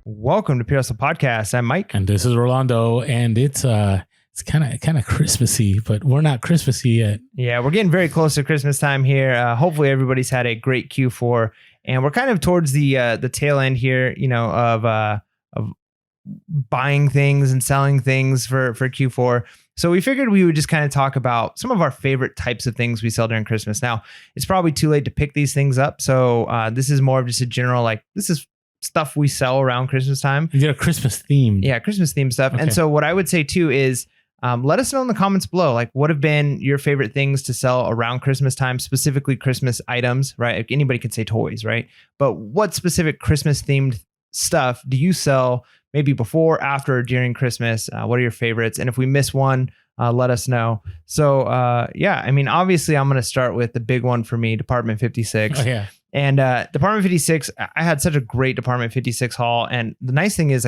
Welcome to PHP Podcast. I'm Mike. And this is Rolando. And it's kind of Christmassy, but we're not Christmassy yet. Yeah, we're getting very close to Christmas time here. Hopefully everybody's had a great Q4. And we're kind of towards the tail end here, of buying things and selling things for Q4. So we figured we would just kind of talk about some of our favorite types of things we sell during Christmas. Now, it's probably too late to pick these things up. So this is more of just a general, this is stuff we sell around Christmas time. You did a Christmas theme. Yeah, Christmas theme stuff. Okay. And so what I would say too is let us know in the comments below, what have been your favorite things to sell around Christmas time, specifically Christmas items, right? Anybody could say toys, right? But what specific Christmas themed stuff do you sell maybe before, after, or during Christmas? What are your favorites? And if we miss one, let us know. So obviously I'm going to start with the big one for me, Department 56. Oh, yeah. And Department 56, I had such a great Department 56 haul. And the nice thing is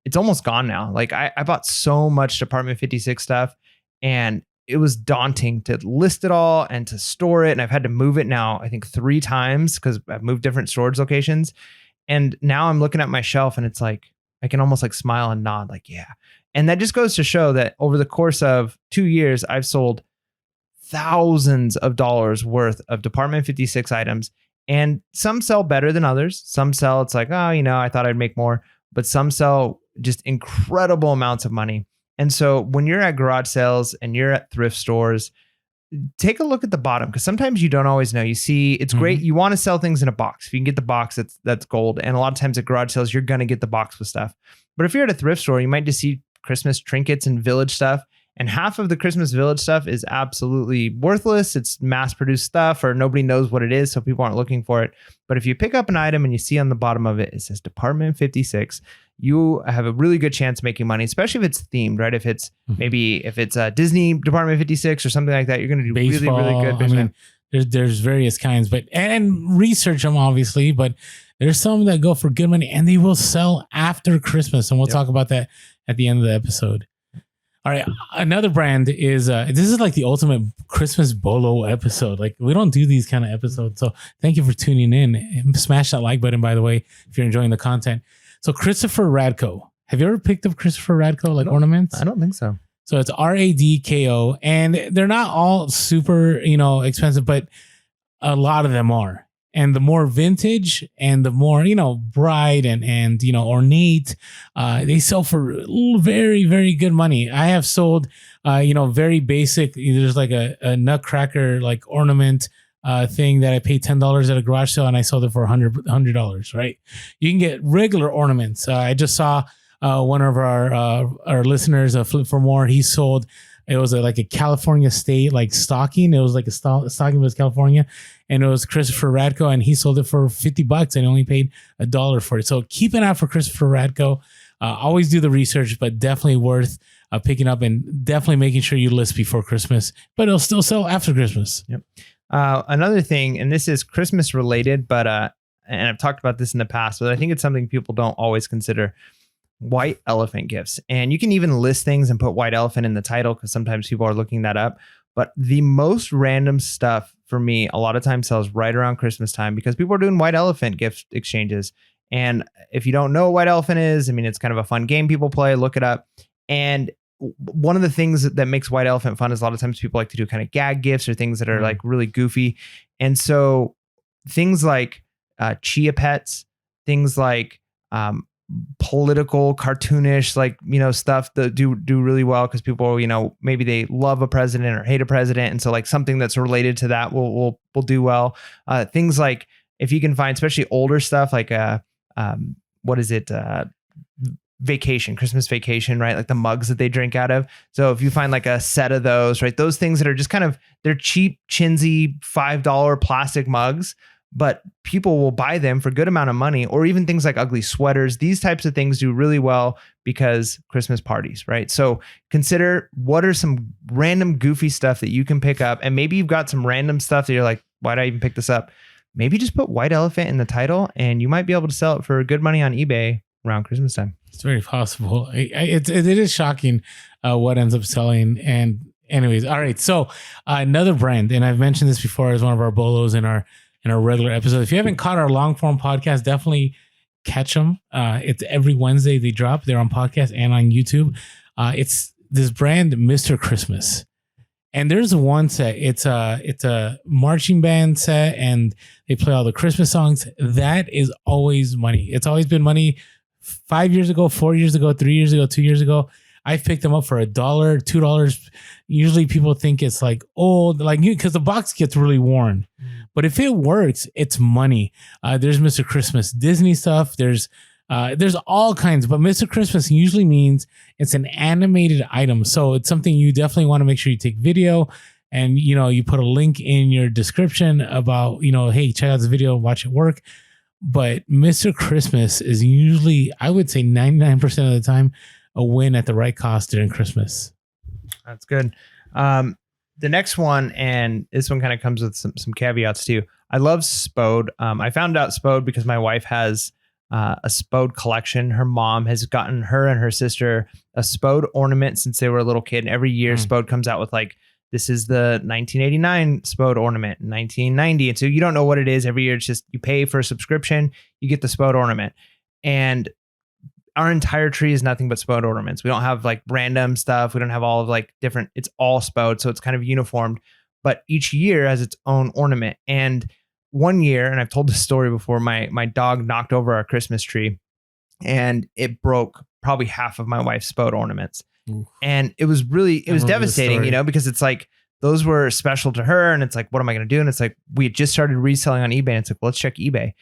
it's almost gone now. I bought so much Department 56 stuff, and it was daunting to list it all and to store it. And I've had to move it now, I think 3 times because I've moved different storage locations. And now I'm looking at my shelf and it's I can almost smile and nod yeah. And that just goes to show that over the course of 2 years, I've sold thousands of dollars worth of Department 56 items. And some sell better than others. Some sell, it's I thought I'd make more. But some sell just incredible amounts of money. And so when you're at garage sales and you're at thrift stores, take a look at the bottom, because sometimes you don't always know. You see, it's great. You want to sell things in a box. If you can get the box, that's gold. And a lot of times at garage sales, you're going to get the box with stuff. But if you're at a thrift store, you might just see Christmas trinkets and village stuff. And half of the Christmas village stuff is absolutely worthless. It's mass-produced stuff, or nobody knows what it is, so people aren't looking for it. But if you pick up an item and you see on the bottom of it, it says Department 56, you have a really good chance of making money, especially if it's themed, right? If it's if it's a Disney Department 56 or something like that, you're going to do Baseball, really good business. There's various kinds, and research them obviously, but there's some that go for good money and they will sell after Christmas. And we'll talk about that at the end of the episode. All right. Another brand is, this is the ultimate Christmas Bellow episode. We don't do these kind of episodes. So thank you for tuning in. And smash that like button, by the way, if you're enjoying the content. So Christopher Radko. Have you ever picked up Christopher Radko, ornaments? I don't think so. So it's Radko, and they're not all super, expensive, but a lot of them are. And the more vintage and the more, bright and ornate, they sell for very, very good money. I have sold, very basic. There's a nutcracker, ornament thing that I paid $10 at a garage sale, and I sold it for $100, right? You can get regular ornaments. I just saw one of our listeners, Flip for More. He sold, it was a California state stocking. It was a stocking, but it's California, and it was Christopher Radko, and he sold it for $50 and only paid $1 for it. So keep an eye for Christopher Radko. Always do the research, but definitely worth picking up, and definitely making sure you list before Christmas, but it'll still sell after Christmas. Yep. Another thing, and this is Christmas related, but and I've talked about this in the past, but I think it's something people don't always consider: white elephant gifts. And you can even list things and put white elephant in the title, because sometimes people are looking that up. But the most random stuff for me a lot of times sells right around Christmas time, because people are doing white elephant gift exchanges. And if you don't know what white elephant is, it's kind of a fun game people play. Look it up. And one of the things that makes white elephant fun is a lot of times people like to do kind of gag gifts or things that are really goofy. And so things like chia pets, things like political, cartoonish, stuff that do really well, because people, maybe they love a president or hate a president, and so something that's related to that will do well. Things like, if you can find especially older stuff vacation, Christmas Vacation, right? The mugs that they drink out of. So if you find a set of those, right? Those things that are just they're cheap, chintzy, $5 plastic mugs, but people will buy them for a good amount of money. Or even things like ugly sweaters. These types of things do really well because Christmas parties, right? So consider, what are some random goofy stuff that you can pick up, and maybe you've got some random stuff that you're like, why did I even pick this up? Maybe just put white elephant in the title, and you might be able to sell it for good money on eBay around Christmas time. It's very possible. It is shocking what ends up selling. And anyways, all right. So another brand, and I've mentioned this before as one of our bolos in our regular episode. If you haven't caught our long form podcast, definitely catch them. It's every Wednesday they drop. They're on podcast and on YouTube. It's this brand, Mr. Christmas. And there's one set. It's a marching band set, and they play all the Christmas songs. That is always money. It's always been money. 5 years ago, 4 years ago, 3 years ago, 2 years ago, I picked them up for $1, $2. Usually people think it's like old, like because the box gets really worn. But if it works, it's money. There's Mr. Christmas Disney stuff. There's all kinds, but Mr. Christmas usually means it's an animated item. So it's something you definitely want to make sure you take video, and, you put a link in your description about, hey, check out this video, watch it work. But Mr. Christmas is usually, I would say 99% of the time, a win at the right cost during Christmas. That's good. The next one, and this one kind of comes with some caveats too. I love Spode. I found out Spode because my wife has a Spode collection. Her mom has gotten her and her sister a Spode ornament since they were a little kid. And every year Spode comes out with like, this is the 1989 Spode ornament, 1990. And so you don't know what it is. Every year it's just you pay for a subscription, you get the Spode ornament. And our entire tree is nothing but Spode ornaments. We don't have like random stuff. We don't have all of like different, it's all Spode. So it's kind of uniformed, but each year has its own ornament. And one year, and I've told this story before, my dog knocked over our Christmas tree and it broke probably half of my wife's Spode ornaments. Ooh. And it was devastating, because it's like, those were special to her. And it's like, what am I going to do? And it's like, we had just started reselling on eBay. And it's like, well, let's check eBay.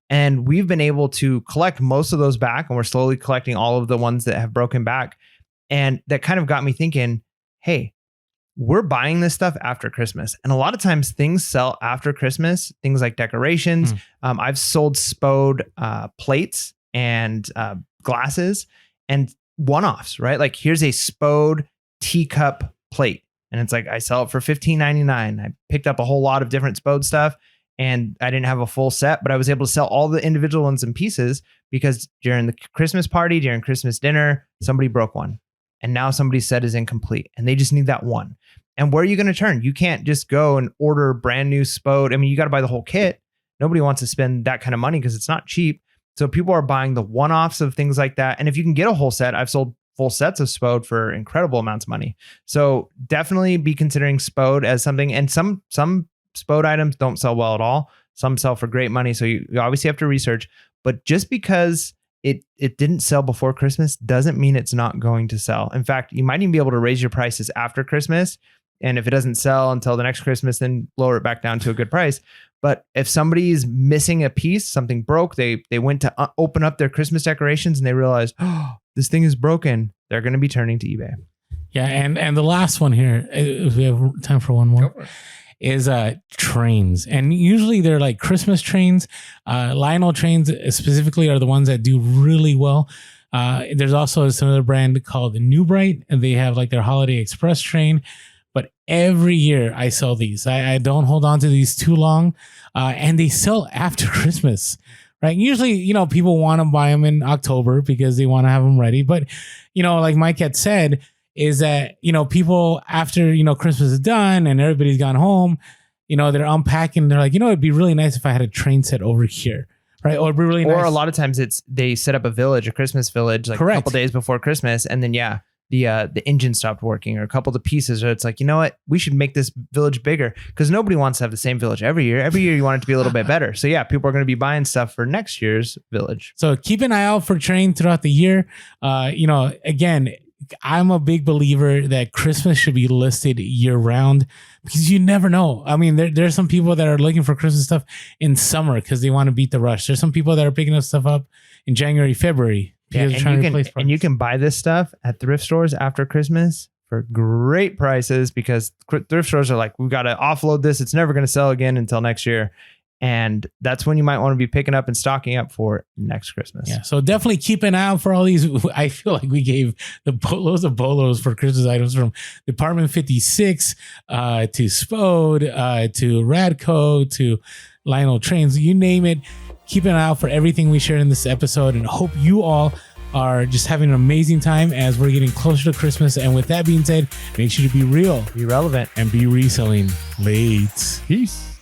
And we've been able to collect most of those back. And we're slowly collecting all of the ones that have broken back. And that kind of got me thinking, hey, we're buying this stuff after Christmas. And a lot of times things sell after Christmas, things like decorations. I've sold Spode plates and glasses and one-offs, right? Like here's a Spode teacup plate. And it's like, I sell it for $15.99. I picked up a whole lot of different Spode stuff and I didn't have a full set, but I was able to sell all the individual ones in pieces because during the Christmas party, during Christmas dinner, somebody broke one. And now somebody's set is incomplete and they just need that one. And where are you going to turn? You can't just go and order brand new Spode. I mean, you got to buy the whole kit. Nobody wants to spend that kind of money because it's not cheap. So people are buying the one-offs of things like that. And if you can get a whole set, I've sold full sets of Spode for incredible amounts of money. So definitely be considering Spode as something. And some Spode items don't sell well at all. Some sell for great money. So you obviously have to research. But just because it didn't sell before Christmas doesn't mean it's not going to sell. In fact, you might even be able to raise your prices after Christmas. And if it doesn't sell until the next Christmas, then lower it back down to a good price. But if somebody is missing a piece, something broke, they went to open up their Christmas decorations and they realized, oh, this thing is broken, they're going to be turning to eBay. Yeah. And the last one here, if we have time for one more, is trains. And usually they're like Christmas trains. Lionel trains specifically are the ones that do really well. There's also another brand called New Bright, and they have like their Holiday Express train. But every year I sell these. I don't hold on to these too long. And they sell after Christmas, right? Usually, people want to buy them in October because they want to have them ready. But, like Mike had said, is that, people after, Christmas is done and everybody's gone home, they're unpacking. They're like, it'd be really nice if I had a train set over here. Right. Or it'd be really nice. Or a lot of times they set up a Christmas village, like a couple days before Christmas. And then, the engine stopped working or a couple of the pieces, or it's like, you know what, we should make this village bigger because nobody wants to have the same village every year. Every year you want it to be a little bit better. So people are going to be buying stuff for next year's village. So keep an eye out for train throughout the year. Again, I'm a big believer that Christmas should be listed year round because you never know. I mean, there's some people that are looking for Christmas stuff in summer because they want to beat the rush. There's some people that are picking up stuff up in January, February. Yeah, and you can buy this stuff at thrift stores after Christmas for great prices because thrift stores are like, we've got to offload this. It's never going to sell again until next year. And that's when you might want to be picking up and stocking up for next Christmas. Yeah. So definitely keep an eye out for all these. I feel like we gave the bolos for Christmas items from Department 56 to Spode to Radko to Lionel Trains, you name it. Keep an eye out for everything we shared in this episode and hope you all are just having an amazing time as we're getting closer to Christmas. And with that being said, make sure to be real, be relevant, and be reselling late. Peace.